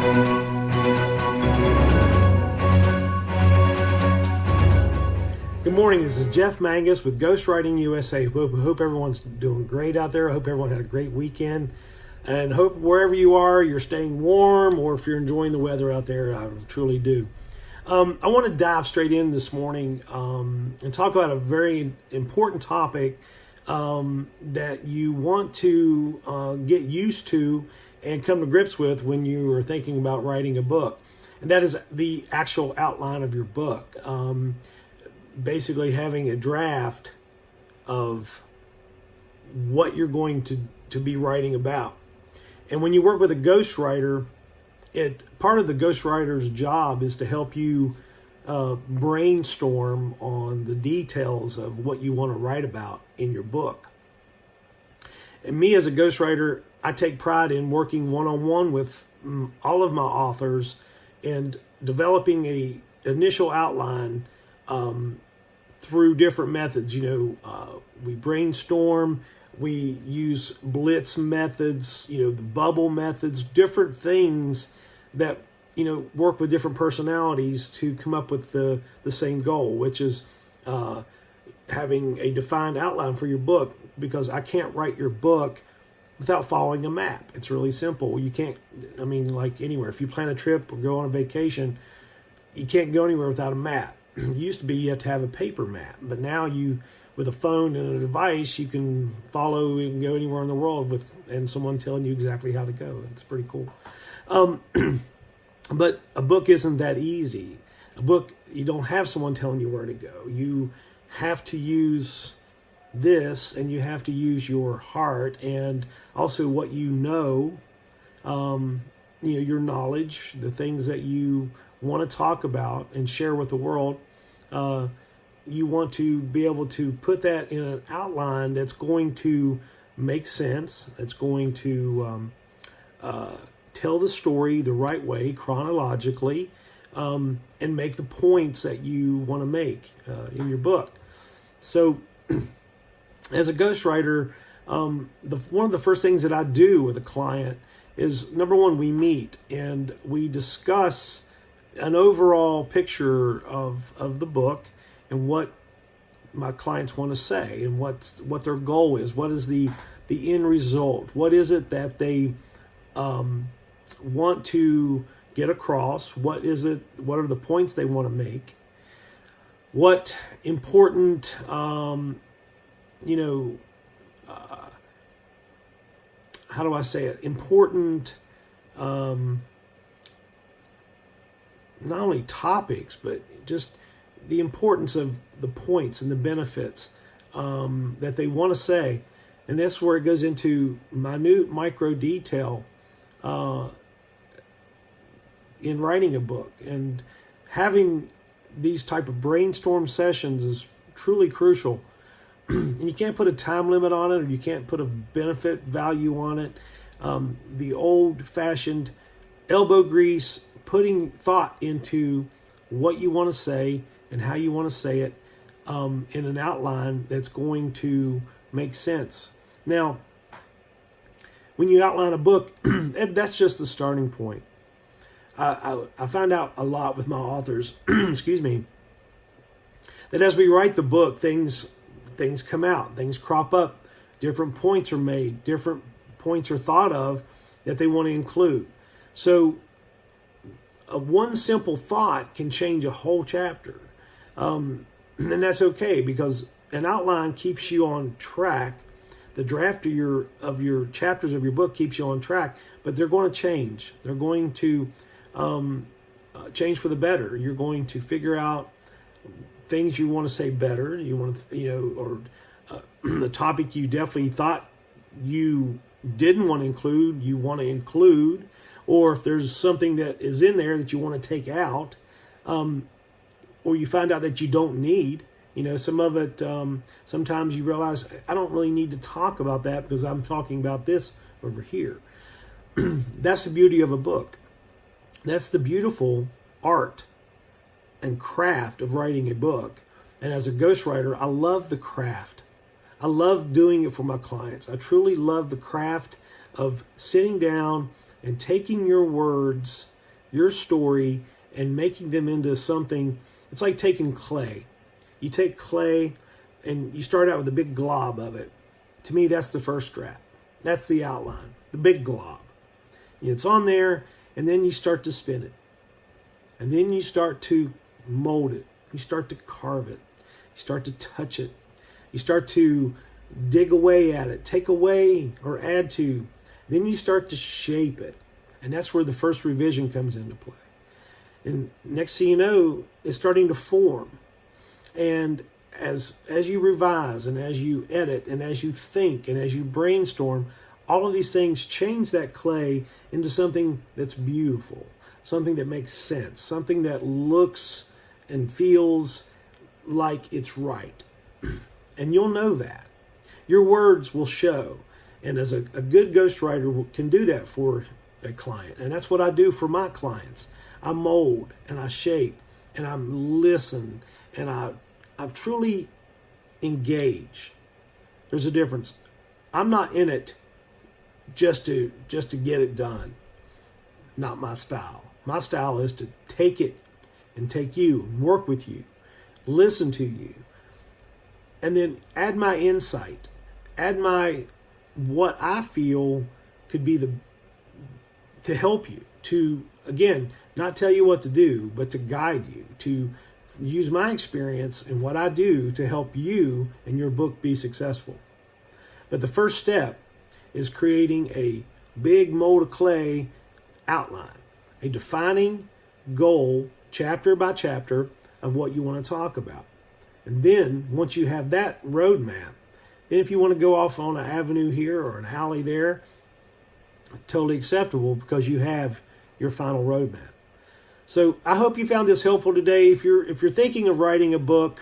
Good morning, this is Jeff Mangus with Ghostwriting USA. Hope everyone's doing great out there. I hope everyone had a great weekend. And hope wherever you are, you're staying warm, or if you're enjoying the weather out there, I truly do. I want to dive straight in this morning and talk about a very important topic that you want to get used to and come to grips with when you are thinking about writing a book. And that is the actual outline of your book. Basically having a draft of what you're going to be writing about. And when you work with a ghostwriter, part of the ghostwriter's job is to help you brainstorm on the details of what you want to write about in your book. And me as a ghostwriter, I take pride in working one-on-one with all of my authors and developing a initial outline through different methods. We brainstorm, we use blitz methods, the bubble methods, different things that, work with different personalities to come up with the same goal, which is having a defined outline for your book, because I can't write your book without following a map. It's really simple. You can't, like anywhere. If you plan a trip or go on a vacation, you can't go anywhere without a map. It used to be you have to have a paper map, but now with a phone and a device, you can follow and go anywhere in the world and someone telling you exactly how to go. It's pretty cool. But a book isn't that easy. A book, you don't have someone telling you where to go. You have to use this, and you have to use your heart, and also what your knowledge, the things that you want to talk about and share with the world. You want to be able to put that in an outline that's going to make sense, that's going to tell the story the right way, chronologically, and make the points that you want to make in your book. So, as a ghostwriter, one of the first things that I do with a client is, number one, we meet and we discuss an overall picture of the book and what my clients want to say and what their goal is. What is the end result? What is it that they want to get across? What are the points they want to make? What important, how do I say it? Important, not only topics, but just the importance of the points and the benefits that they want to say. And that's where it goes into minute micro detail in writing a book. And having these type of brainstorm sessions is truly crucial. And you can't put a time limit on it, or you can't put a benefit value on it. The old-fashioned elbow grease, putting thought into what you want to say and how you want to say it in an outline that's going to make sense. Now, when you outline a book, that's just the starting point. I find out a lot with my authors, excuse me, that as we write the book, things come out, things crop up, different points are made, different points are thought of that they want to include. So one simple thought can change a whole chapter. And that's okay, because an outline keeps you on track. The draft of your chapters of your book keeps you on track, but they're going to change. They're going to change for the better. You're going to figure out things you want to say better. You want to, or the topic you definitely thought you didn't want to include, you want to include, or if there's something that is in there that you want to take out, or you find out that you don't need. Some of it, sometimes you realize, I don't really need to talk about that because I'm talking about this over here. That's the beauty of a book. That's the beautiful art and craft of writing a book. And as a ghostwriter, I love the craft. I love doing it for my clients. I truly love the craft of sitting down and taking your words your story and making them into something. It's like taking clay. You take clay and you start out with a big glob of it. To me, that's the first draft. That's the outline, the big glob. It's on there, and then you start to spin it. And then you start to mold it. You start to carve it. You start to touch it. You start to dig away at it, take away or add to. Then you start to shape it. And that's where the first revision comes into play. And next thing you know, it's starting to form. And as you revise and as you edit and as you think and as you brainstorm, all of these things change that clay into something that's beautiful, something that makes sense, something that looks and feels like it's right. And you'll know that. Your words will show. And as a good ghostwriter can do that for a client. And that's what I do for my clients. I mold and I shape and I listen and I truly engage. There's a difference. I'm not in it just to get it done. Not my style. My style is to take it and take you and work with you, listen to you, and then add my insight, add my what I feel could be to help you, to again not tell you what to do, but to guide you, to use my experience and what I do to help you and your book be successful. But the first step is creating a big mold of clay outline, a defining goal, chapter by chapter, of what you want to talk about. And then once you have that roadmap, then if you want to go off on an avenue here or an alley there, totally acceptable because you have your final roadmap. So I hope you found this helpful today. If you're thinking of writing a book,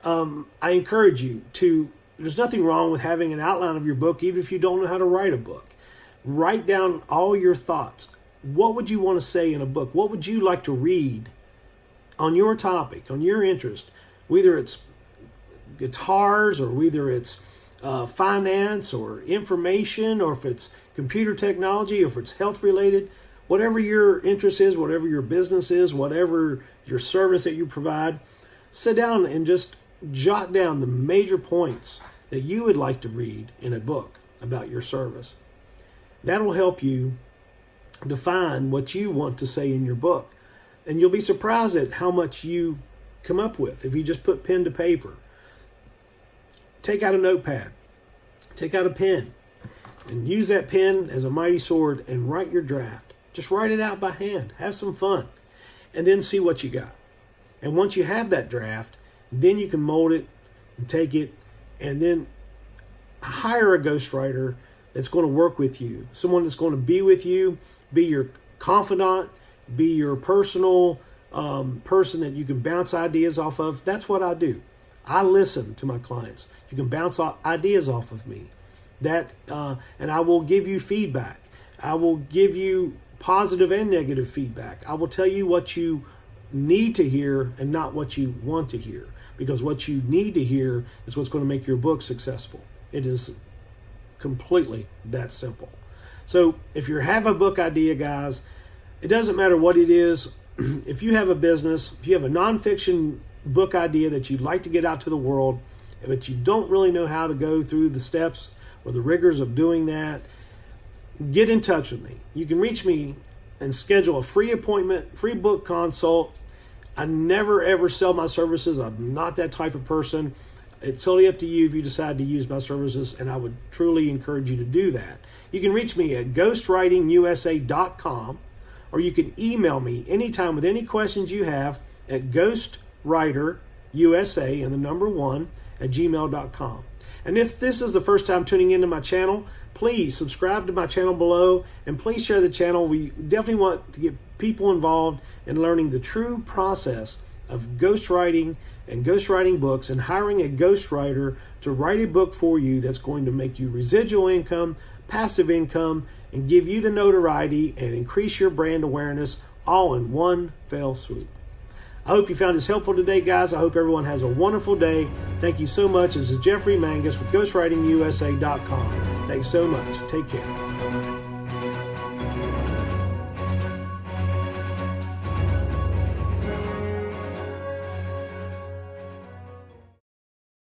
I encourage you to. There's nothing wrong with having an outline of your book, even if you don't know how to write a book. Write down all your thoughts. What would you want to say in a book? What would you like to read on your topic, on your interest? Whether it's guitars or whether it's finance or information, or if it's computer technology, or if it's health related, whatever your interest is, whatever your business is, whatever your service that you provide, sit down and just jot down the major points that you would like to read in a book about your service. That will help you define what you want to say in your book. And you'll be surprised at how much you come up with if you just put pen to paper. Take out a notepad, take out a pen, and use that pen as a mighty sword and write your draft. Just write it out by hand. Have some fun. And then see what you got. And once you have that draft, then you can mold it and take it and then hire a ghostwriter that's going to work with you. Someone that's going to be with you, be your confidant, be your personal person that you can bounce ideas off of. That's what I do. I listen to my clients. You can bounce ideas off of me. And I will give you feedback. I will give you positive and negative feedback. I will tell you what you need to hear and not what you want to hear. Because what you need to hear is what's going to make your book successful. It is completely that simple. So if you have a book idea, guys, it doesn't matter what it is. If you have a business, if you have a nonfiction book idea that you'd like to get out to the world, but you don't really know how to go through the steps or the rigors of doing that, get in touch with me. You can reach me and schedule a free appointment, free book consult. I never ever sell my services. I'm not that type of person. It's totally up to you if you decide to use my services, and I would truly encourage you to do that. You can reach me at ghostwritingusa.com, or you can email me anytime with any questions you have at ghostwriterusa and the number 1 at gmail.com. And if this is the first time tuning into my channel, please subscribe to my channel below and please share the channel. We definitely want to get people involved in learning the true process of ghostwriting and ghostwriting books and hiring a ghostwriter to write a book for you that's going to make you residual income, passive income, and give you the notoriety and increase your brand awareness all in one fell swoop. I hope you found this helpful today, guys. I hope everyone has a wonderful day. Thank you so much. This is Jeffrey Mangus with ghostwritingusa.com. Thanks so much. Take care.